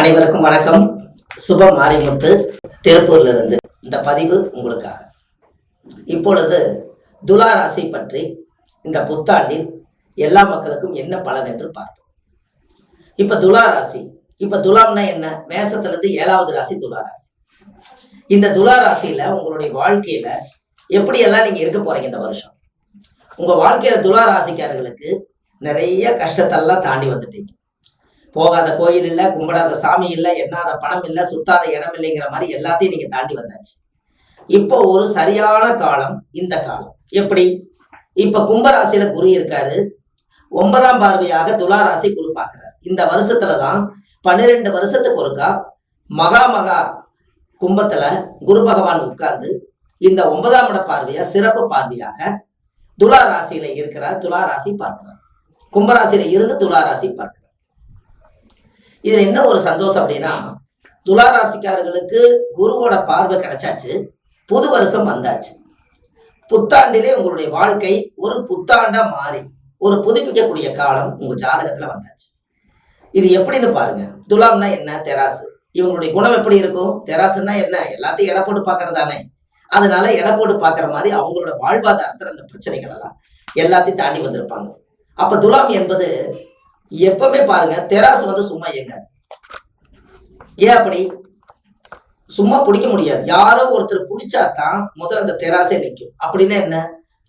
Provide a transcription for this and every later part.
அனைவருக்கும் வணக்கம். சுப மாரிமுத்து திருப்பூர்ல இருந்து இந்த பதிவு உங்களுக்காக. இப்பொழுது துலா ராசி பற்றி இந்த புத்தாண்டில் எல்லா மக்களுக்கும் என்ன பலன் என்று பார்ப்போம். இப்ப துலா ராசி, இப்ப துலாம்னா என்ன? மேசத்துல இருந்து 7வது ராசி துலா ராசி. இந்த துலா ராசியில உங்களுடைய வாழ்க்கையில எப்படியெல்லாம் நீங்க இருக்க போறீங்க இந்த வருஷம்? உங்க வாழ்க்கையில துலா ராசிக்காரர்களுக்கு நிறைய கஷ்டத்தெல்லாம் தாண்டி வந்துட்டீங்க. போகாத கோயில் இல்லை, கும்பிடாத சாமி இல்லை, எண்ணாத பணம் இல்லை, சுத்தாத இடம் இல்லைங்கிற மாதிரி எல்லாத்தையும் நீங்க தாண்டி வந்தாச்சு. இப்போ ஒரு சரியான காலம் இந்த காலம். எப்படி? இப்ப கும்பராசியில குரு இருக்காரு, 9ஆம் பார்வையாக துலா ராசி குரு பார்க்கிறார். இந்த வருஷத்துலதான் 12 வருஷத்துக்கு ஒருக்கா மகா கும்பத்துல குரு பகவான் உட்கார்ந்து இந்த 9ஆம் இட பார்வையா சிறப்பு பார்வையாக துலா ராசியில இருக்கிறார். துலா ராசி பார்க்கிறார். கும்பராசியில இருந்து துலா ராசி பார்க்கிறார். இதுல என்ன ஒரு சந்தோஷம் அப்படின்னா, துலா ராசிக்காரர்களுக்கு குருவோட பார்வை கிடைச்சாச்சு, புது வருஷம் வந்தாச்சு. புத்தாண்டிலே உங்களுடைய வாழ்க்கை ஒரு புத்தாண்டா மாறி ஒரு புதுப்பிக்கக்கூடிய காலம் உங்க ஜாதகத்துல வந்தாச்சு. இது எப்படின்னு பாருங்க. துலாம்னா என்ன? தெராசு. இவங்களுடைய குணம் எப்படி இருக்கும்? தெராசுன்னா என்ன? எல்லாத்தையும் எடை போட்டு பாக்குறதானே. அதனால எடை போட்டு பாக்குற மாதிரி அவங்களோட வாழ்வாதாரத்துல அந்த பிரச்சனைகள் எல்லாம் எல்லாத்தையும் தாண்டி வந்திருப்பாங்க. அப்ப துலாம் என்பது எப்பவுமே பாருங்க, தெராசு வந்து சும்மா இயங்காது. ஏன் அப்படி? சும்மா பிடிக்க முடியாது. யாரோ ஒருத்தர் பிடிச்சாதான் முதல்ல அந்த தெராசே நிற்கும். அப்படின்னா என்ன?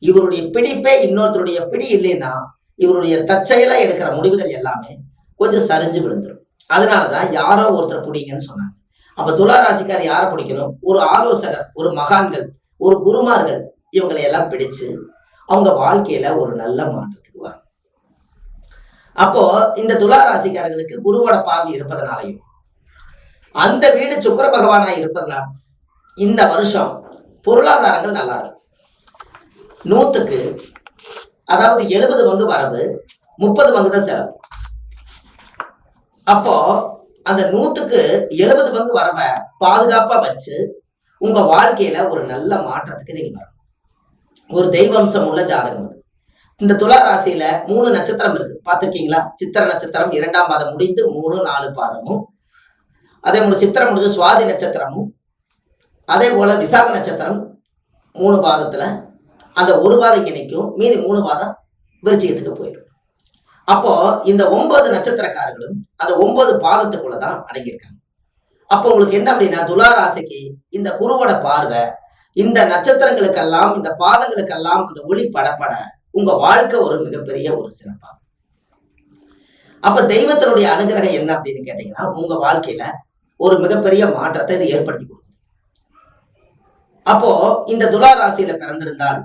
இவருடைய பிடிப்பே இன்னொருத்தருடைய பிடி இல்லைன்னா இவருடைய தற்செயலா எடுக்கிற முடிவுகள் எல்லாமே கொஞ்சம் சரிஞ்சு விழுந்துடும். அதனாலதான் யாரோ ஒருத்தர் பிடிங்கன்னு சொன்னாங்க. அப்ப துலா ராசிக்கார் யாரை பிடிக்கணும்? ஒரு ஆலோசகர், ஒரு மகான்கள், ஒரு குருமார்கள், இவங்களை எல்லாம் பிடிச்சு அவங்க வாழ்க்கையில ஒரு நல்ல மாற்றத்துக்கு வரும். அப்போ இந்த துலா ராசிக்காரர்களுக்கு குருவோட பார்வை இருப்பதனாலையும் அந்த வீடு சுக்கிர பகவானா இருப்பதனால இந்த வருஷம் பொருளாதாரங்கள் நல்லா இருக்கும். 100க்கு அதாவது 70 பங்கு வரவு, 30 பங்கு தான் செலவு. அப்போ அந்த 100க்கு 70 பங்கு வரவை பாதுகாப்பா வச்சு உங்க வாழ்க்கையில ஒரு நல்ல மாற்றத்துக்கு நீங்க வரணும். ஒரு தெய்வம்சம் உள்ள ஜாதகம் அது. இந்த துலா ராசியில 3 நட்சத்திரம் இருக்கு, பார்த்திருக்கீங்களா? சித்திர நட்சத்திரம் 2ஆம் பாதம் முடிந்து 3, 4 பாதமும், அதே போல சித்திரம் முடிஞ்சு சுவாதி நட்சத்திரமும், அதே போல விசாக நட்சத்திரம் 3 பாதத்துல அந்த ஒரு பாதம் இங்க நிற்கும், மீதி 3 பாதம் விருச்சிகத்துக்கு போயிடும். அப்போ இந்த 9 நட்சத்திரக்காரர்களும் அந்த 9 பாதத்துக்குள்ளதான் அடங்கியிருக்காங்க. அப்போ உங்களுக்கு என்ன அப்படின்னா, துலா ராசிக்கு இந்த குருவோட பார்வை இந்த நட்சத்திரங்களுக்கெல்லாம் இந்த பாதங்களுக்கெல்லாம் அந்த ஒளி படப்பட உங்க வாழ்க்கை ஒரு மிகப்பெரிய ஒரு சிறப்பாகும். அப்ப தெய்வத்தினுடைய அனுகிரகம் என்ன அப்படின்னு கேட்டீங்கன்னா, உங்க வாழ்க்கையில ஒரு மிகப்பெரிய மாற்றத்தை இது ஏற்படுத்தி கொடுக்கும். அப்போ இந்த துலா ராசியில பிறந்திருந்தால்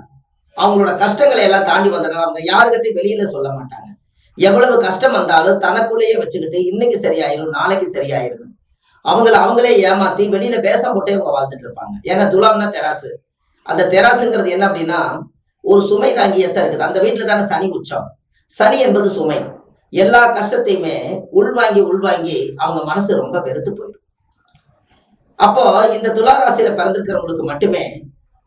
அவங்களோட கஷ்டங்களை எல்லாம் தாண்டி வந்தனால அவங்க யாருக்கிட்டையும் வெளியில சொல்ல மாட்டாங்க. எவ்வளவு கஷ்டம் வந்தாலும் தனக்குள்ளேயே வச்சுக்கிட்டு இன்னைக்கு சரியாயிரும், நாளைக்கு சரியாயிரும், அவங்களே ஏமாத்தி வெளியில பேச போட்டே அவங்க வாழ்ந்துட்டு இருப்பாங்க. ஏன்னா துலாம்னா தெராசு. அந்த தெராசுங்கிறது என்ன அப்படின்னா, ஒரு சுமை தாங்கியத்தான் இருக்குது. அந்த வீட்டுல தானே சனி உச்சம். சனி என்பது சுமை. எல்லா கஷ்டத்தையுமே உள்வாங்கி அவங்க மனசு ரொம்ப வெறுத்து போயிடும். அப்போ இந்த துலா ராசியில பிறந்திருக்கிறவங்களுக்கு மட்டுமே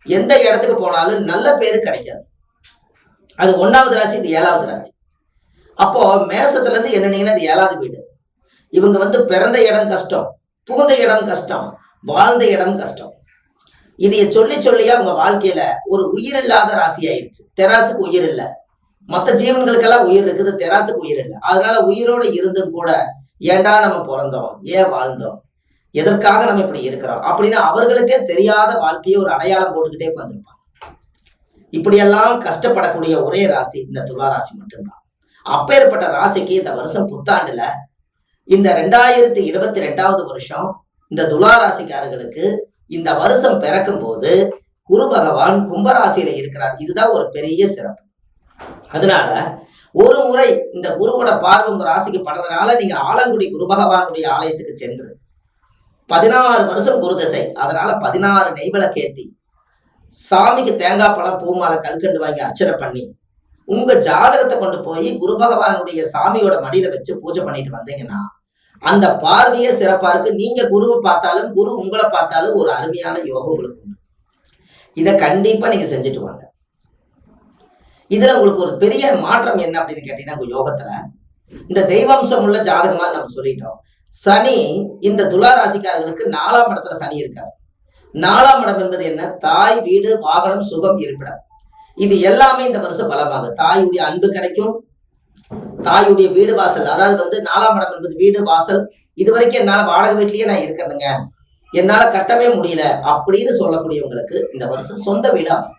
எந்த இடத்துக்கு போனாலும் நல்ல பேரு கிடைக்காது. அது 1வது ராசி, இது 7வது ராசி. அப்போ மேசத்துல இருந்து என்னன்னீங்கன்னா இது 7வது வீடு. இவங்க வந்து பிறந்த இடம் கஷ்டம், புகுந்த இடம் கஷ்டம், வாழ்ந்த இடம் கஷ்டம். இதைய சொல்லியா அவங்க வாழ்க்கையில ஒரு உயிர் இல்லாத ராசி ஆயிடுச்சு. தெராசுக்கு உயிர் இல்லை, மற்ற ஜீவன்களுக்கெல்லாம் உயிர் இருக்குது, தெராசுக்கு உயிர் இல்லை. அதனால உயிரோடு இருந்தும் கூட ஏண்டா நம்ம பிறந்தோம், ஏன் வாழ்ந்தோம், எதற்காக நம்ம இப்படி இருக்கிறோம் அப்படின்னு அவர்களுக்கே தெரியாத வாழ்க்கையை ஒரு அடையாளம் போட்டுக்கிட்டே வந்திருப்பாங்க. இப்படியெல்லாம் கஷ்டப்படக்கூடிய ஒரே ராசி இந்த துலா ராசி மட்டும்தான். அப்பேற்பட்ட ராசிக்கு இந்த வருஷம் புத்தாண்டுல இந்த 2022வது வருஷம் இந்த துலா ராசிக்காரர்களுக்கு இந்த வருஷம் பிறக்கும் போது குரு பகவான் கும்பராசியில இருக்கிறார். இதுதான் ஒரு பெரிய சிறப்பு. அதனால ஒரு முறை இந்த குருவோட பார்வை உங்க ராசிக்கு படுறதுனால நீங்க ஆலங்குடி குரு பகவானுடைய ஆலயத்துக்கு சென்று 16 வருஷம் குரு தசை, அதனால 16 நெய்விளக்கேத்தி சாமிக்கு தேங்காய் பழம் பூமாலை கல்கண்டு வாங்கி அர்ச்சனை பண்ணி உங்க ஜாதகத்தை கொண்டு போய் குரு பகவானுடைய சாமியோட மடியில வச்சு பூஜை பண்ணிட்டு வந்தீங்கன்னா அந்த பார்வையே சிறப்பா இருக்கு. நீங்க குருவை பார்த்தாலும் குரு உங்களை பார்த்தாலும் ஒரு அருமையான யோகம் உங்களுக்கு உண்டு. இதை கண்டிப்பா நீங்க செஞ்சுட்டு வாங்க. இதுல உங்களுக்கு ஒரு பெரிய மாற்றம் என்ன அப்படின்னு கேட்டீங்கன்னா, உங்க யோகத்துல இந்த தெய்வம்சம் உள்ள ஜாதகமா நம்ம சொல்லிட்டோம். சனி இந்த துலா ராசிக்காரர்களுக்கு 4ஆம் இடத்துல சனி இருக்காரு. 4ஆம் இடம் என்பது என்ன? தாய், வீடு, வாகனம், சுகம், இருப்பிடம். இது எல்லாமே இந்த வருஷம் பலமாக தாயுடைய அன்பு கிடைக்கும். தாயுடைய வீடு வாசல், அதாவது 4ஆம் இடம் என்பது வீடு வாசல். இது வரைக்கும் என்னால வாடகை வீட்லயே நான் இருக்கிறேங்க, என்னால கட்டவே முடியல அப்படின்னு சொல்லக்கூடியவங்களுக்கு இந்த வருஷம் சொந்த வீடு அமையும்.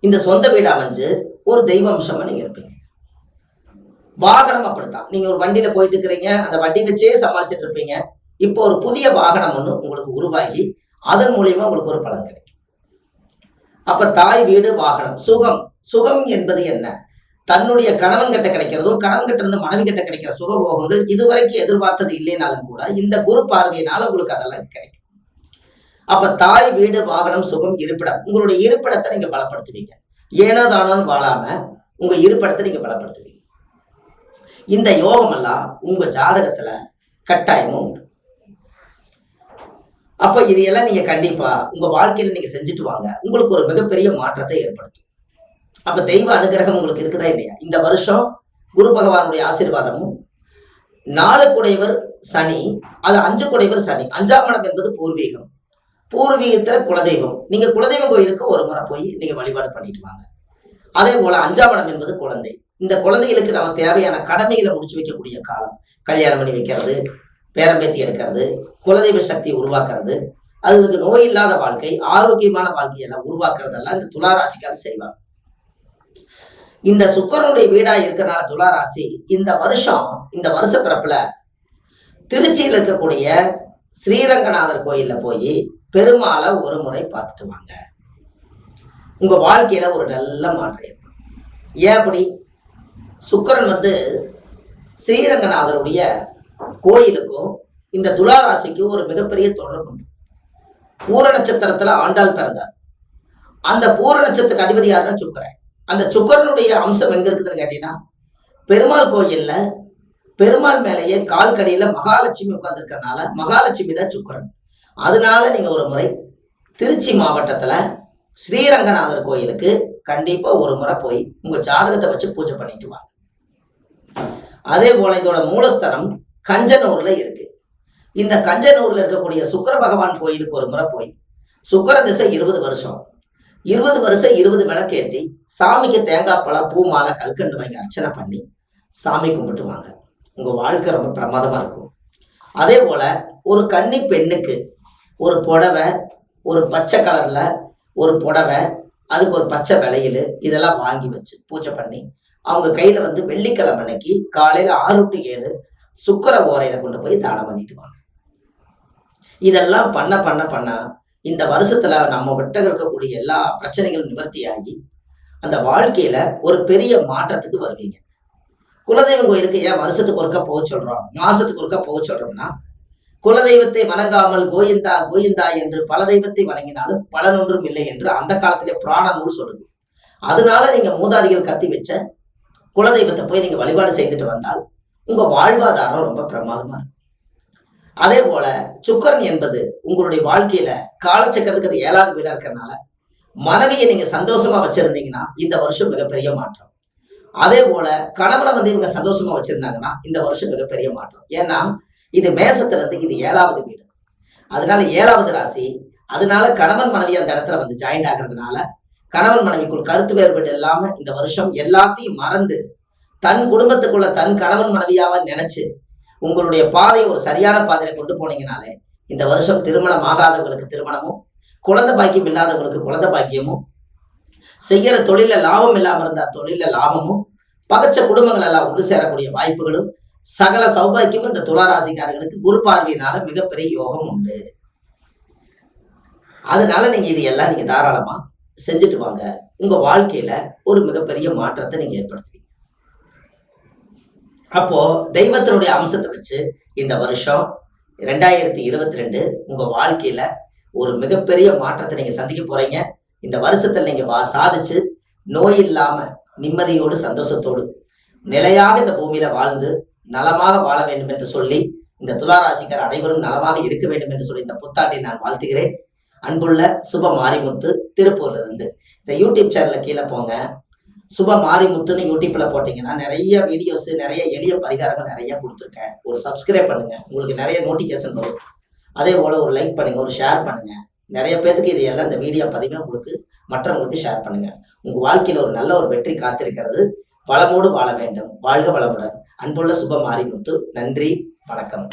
இந்த சொந்த வீடு அமைஞ்சு ஒரு தெய்வம்சமா நீங்க இருப்பீங்க. வாகனம் அப்படித்தான். நீங்க ஒரு வண்டியில போயிட்டு இருக்கிறீங்க, அந்த வண்டி வச்சே சமாளிச்சுட்டு இருப்பீங்க. இப்போ ஒரு புதிய வாகனம் ஒன்று உங்களுக்கு உருவாகி அதன் மூலியமா உங்களுக்கு ஒரு பலன் கிடைக்கும். அப்ப தாய், வீடு, வாகனம், சுகம். சுகம் என்பது என்ன? தன்னுடைய கணவன் கிட்ட கிடைக்கிறதும் கணவன் கிட்ட இருந்து மனைவி கிட்ட கிடைக்கிற சுகபோகங்கள் இதுவரைக்கும் எதிர்பார்த்தது இல்லைனாலும் கூட இந்த குரு பார்வையினால உங்களுக்கு அதெல்லாம் கிடைக்கும். அப்ப தாய், வீடு, வாகனம், சுகம், இருப்பிடம். உங்களுடைய இருப்பிடத்தை நீங்க பலப்படுத்துவீங்க. ஏனோ தானோன்னு வாழாம உங்க இருப்பிடத்தை நீங்க பலப்படுத்துவீங்க. இந்த யோகம் எல்லாம் உங்க ஜாதகத்துல கட்டாயமும் உண்டு. அப்ப இதையெல்லாம் நீங்க கண்டிப்பா உங்க வாழ்க்கையில நீங்க செஞ்சுட்டு வாங்க, உங்களுக்கு ஒரு மிகப்பெரிய மாற்றத்தை ஏற்படுத்தும். அப்ப தெய்வ அனுகிரகம் உங்களுக்கு இருக்குதா இல்லையா? இந்த வருஷம் குரு பகவானுடைய ஆசீர்வாதமும், 4 குடைவர் சனி, அது 5 குடைவர் சனி. 5ஆம் இடம் என்பது பூர்வீகம். பூர்வீகத்துல குலதெய்வம். நீங்க குலதெய்வம் கோயிலுக்கு ஒரு முறை போய் நீங்க வழிபாடு பண்ணிட்டு வாங்க. அதே போல 5ஆம் இடம் என்பது குழந்தை. இந்த குழந்தைகளுக்கு நம்ம தேவையான கடமைகளை முடிச்சு வைக்கக்கூடிய காலம். கல்யாணம் பண்ணி வைக்கிறது, பேரம்பேத்தி எடுக்கிறது, குலதெய்வ சக்தியை உருவாக்குறது, அதுக்கு நோய் இல்லாத வாழ்க்கை, ஆரோக்கியமான வாழ்க்கையெல்லாம் உருவாக்குறதெல்லாம் இந்த துளாராசிக்கால் செய்வாங்க. இந்த சுக்கரனுடைய வீடா இருக்கிறனால துளாராசி இந்த வருஷ பிறப்புல திருச்சியில் இருக்கக்கூடிய ஸ்ரீரங்கநாதர் கோயில்ல போய் பெருமாளை ஒரு முறை பார்த்துட்டு வாங்க. உங்க வாழ்க்கையில ஒரு நல்ல மாற்றம் ஏற்படும். ஏன் அப்படி? சுக்கரன் ஸ்ரீரங்கநாதருடைய கோயிலுக்கும் இந்த துளாராசிக்கும் ஒரு மிகப்பெரிய தொடர்பு உண்டு. பூர நட்சத்திரத்துல ஆண்டாள் பிறந்தார். அந்த பூர நட்சத்திரத்துக்கு அதிபதி யாருன்னா சுக்கரன். அந்த சுக்கரனுடைய அம்சம் எங்க இருக்குதுன்னு கேட்டீங்கன்னா, பெருமாள் கோயில்ல பெருமாள் மேலேயே கால் கடியில மகாலட்சுமி உட்கார்ந்துருக்கனால மகாலட்சுமி தான் சுக்கரன். அதனால நீங்க ஒரு முறை திருச்சி மாவட்டத்துல ஸ்ரீரங்கநாதர் கோயிலுக்கு கண்டிப்பா ஒரு முறை போய் உங்க ஜாதகத்தை வச்சு பூஜை பண்ணிட்டு வாங்க. அதே போல இதோட மூலஸ்தலம் கஞ்சனூர்ல இருக்கு. இந்த கஞ்சனூர்ல இருக்கக்கூடிய சுக்கர பகவான் கோயிலுக்கு ஒரு முறை போய் சுக்கர திசை 20 வருஷம் 20 விளக்கேற்றி சாமிக்கு தேங்காய் பழம், பூ, மாலை, கல்கண்டு வாங்கி அர்ச்சனை பண்ணி சாமி கும்பிட்டு வாங்க. உங்க வாழ்க்கை ரொம்ப பிரமாதமா இருக்கும். அதே போல ஒரு கன்னி பெண்ணுக்கு ஒரு புடவை, ஒரு பச்சை கலர்ல ஒரு புடவை, அதுக்கு ஒரு பச்சை விளையல், இதெல்லாம் வாங்கி வச்சு பூஜை பண்ணி அவங்க கையில வெள்ளிக்கிழமை அன்னைக்கு காலையில 6 to 7 சுக்கர ஓரையில கொண்டு போய் தானம் பண்ணிட்டு வாங்க. இதெல்லாம் பண்ண இந்த வருஷத்துல நம்ம விட்ட இருக்கக்கூடிய எல்லா பிரச்சனைகளும் நிவர்த்தியாகி அந்த வாழ்க்கையில ஒரு பெரிய மாற்றத்துக்கு வருவீங்க. குலதெய்வம் கோயிலுக்கு ஏன் வருஷத்துக்கு ஒருக்கா போக சொல்றோம், மாசத்துக்கு ஒருக்கா போக சொல்றோம்னா, குலதெய்வத்தை வணங்காமல் கோயிந்தா கோயிந்தா என்று பல தெய்வத்தை வணங்கினாலும் பலனொன்றும் இல்லை என்று அந்த காலத்திலே புராண நூல் சொல்லுது. அதனால நீங்க மூதாதிகள் கத்தி வச்ச குலதெய்வத்தை போய் நீங்க வழிபாடு செய்துட்டு வந்தால் உங்க வாழ்வாதாரம் ரொம்ப பிரமாதமா இருக்கும். அதே போல சுக்கரன் என்பது உங்களுடைய வாழ்க்கையில காலச்சக்கரத்துக்கு அது 7வது வீடா இருக்கிறதுனால மனைவியை நீங்க சந்தோஷமா வச்சிருந்தீங்கன்னா இந்த வருஷம் மிகப்பெரிய மாற்றம். அதே போல கணவனை இவங்க சந்தோஷமா வச்சிருந்தாங்கன்னா இந்த வருஷம் மிகப்பெரிய மாற்றம். ஏன்னா இது மேசத்துல இருந்து இது 7வது வீடு, அதனால 7வது ராசி. அதனால கணவன் மனைவி அந்த இடத்துல ஜாயிண்ட் ஆகிறதுனால கணவன் மனைவிக்குள் கருத்து வேறுபாடு இல்லாம இந்த வருஷம் எல்லாத்தையும் மறந்து தன் குடும்பத்துக்குள்ள தன் கணவன் மனைவியாவ நினைச்சு உங்களுடைய பாதையை ஒரு சரியான பாதையில கொண்டு போனீங்கனாலே இந்த வருஷம் திருமணம் ஆகாதவங்களுக்கு திருமணமும், குழந்தை பாக்கியம் இல்லாதவங்களுக்கு குழந்தை பாக்கியமும், செய்யற தொழில லாபம் இல்லாம இருந்தா தொழில லாபமும், பகச்ச குடும்பங்கள் எல்லாம் ஒன்று சேரக்கூடிய வாய்ப்புகளும், சகல சௌபாக்கியமும் இந்த துளாராசிக்காரர்களுக்கு குரு பார்வையினால மிகப்பெரிய யோகம் உண்டு. அதனால நீங்க இது எல்லாம் நீங்க தாராளமா செஞ்சுட்டு வாங்க. உங்க வாழ்க்கையில ஒரு மிகப்பெரிய மாற்றத்தை நீங்க ஏற்படுத்துவீங்க. அப்போ தெய்வத்தினுடைய அம்சத்தை வச்சு இந்த வருஷம் 2022 உங்க வாழ்க்கையில ஒரு மிகப்பெரிய மாற்றத்தை நீங்க சந்திக்க போறீங்க. இந்த வருஷத்துல நீங்க சாதிச்சு நோய் இல்லாம நிம்மதியோடு சந்தோஷத்தோடு நிலையாக இந்த பூமியில வாழ்ந்து நலமாக வாழ வேண்டும் என்று சொல்லி இந்த துளாராசிக்கார் அனைவரும் நலமாக இருக்க வேண்டும் என்று சொல்லி இந்த புத்தாண்டை நான் வாழ்த்துகிறேன். அன்புள்ள சுப மாரிமுத்து திருப்பூர்ல இருந்து. இந்த யூடியூப் சேனல்ல கீழே போங்க, சுப மாரிமுத்துன்னு யூடியூப்ல போட்டீங்கன்னா நிறைய வீடியோஸ், நிறைய எளிய பரிகாரங்கள் நிறைய கொடுத்துருக்கேன். ஒரு சப்ஸ்கிரைப் பண்ணுங்க, உங்களுக்கு நிறைய நோட்டிபிகேஷன் வரும். அதே போல ஒரு லைக் பண்ணுங்க, ஒரு ஷேர் பண்ணுங்க. நிறைய பேருக்கு இது எல்லாம் இந்த வீடியோ பதிவை உங்களுக்கு மற்றவங்களுக்கு ஷேர் பண்ணுங்க. உங்க வாழ்க்கையில ஒரு நல்ல ஒரு வெற்றி காத்திருக்கிறது. வளமோடு வாழ வேண்டும். வாழ்க வளமுடன். அன்புள்ள சுப மாரிமுத்து. நன்றி, வணக்கம்.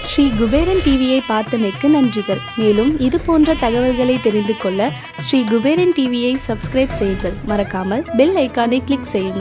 ஸ்ரீ குபேரன் டிவியை பார்த்தமைக்கு நன்றிகள். மேலும் இது போன்ற தகவல்களை தெரிந்து கொள்ள ஸ்ரீ குபேரன் டிவியை சப்ஸ்கிரைப் செய்யுங்கள். மறக்காமல் பெல் ஐக்கானை கிளிக் செய்யுங்கள்.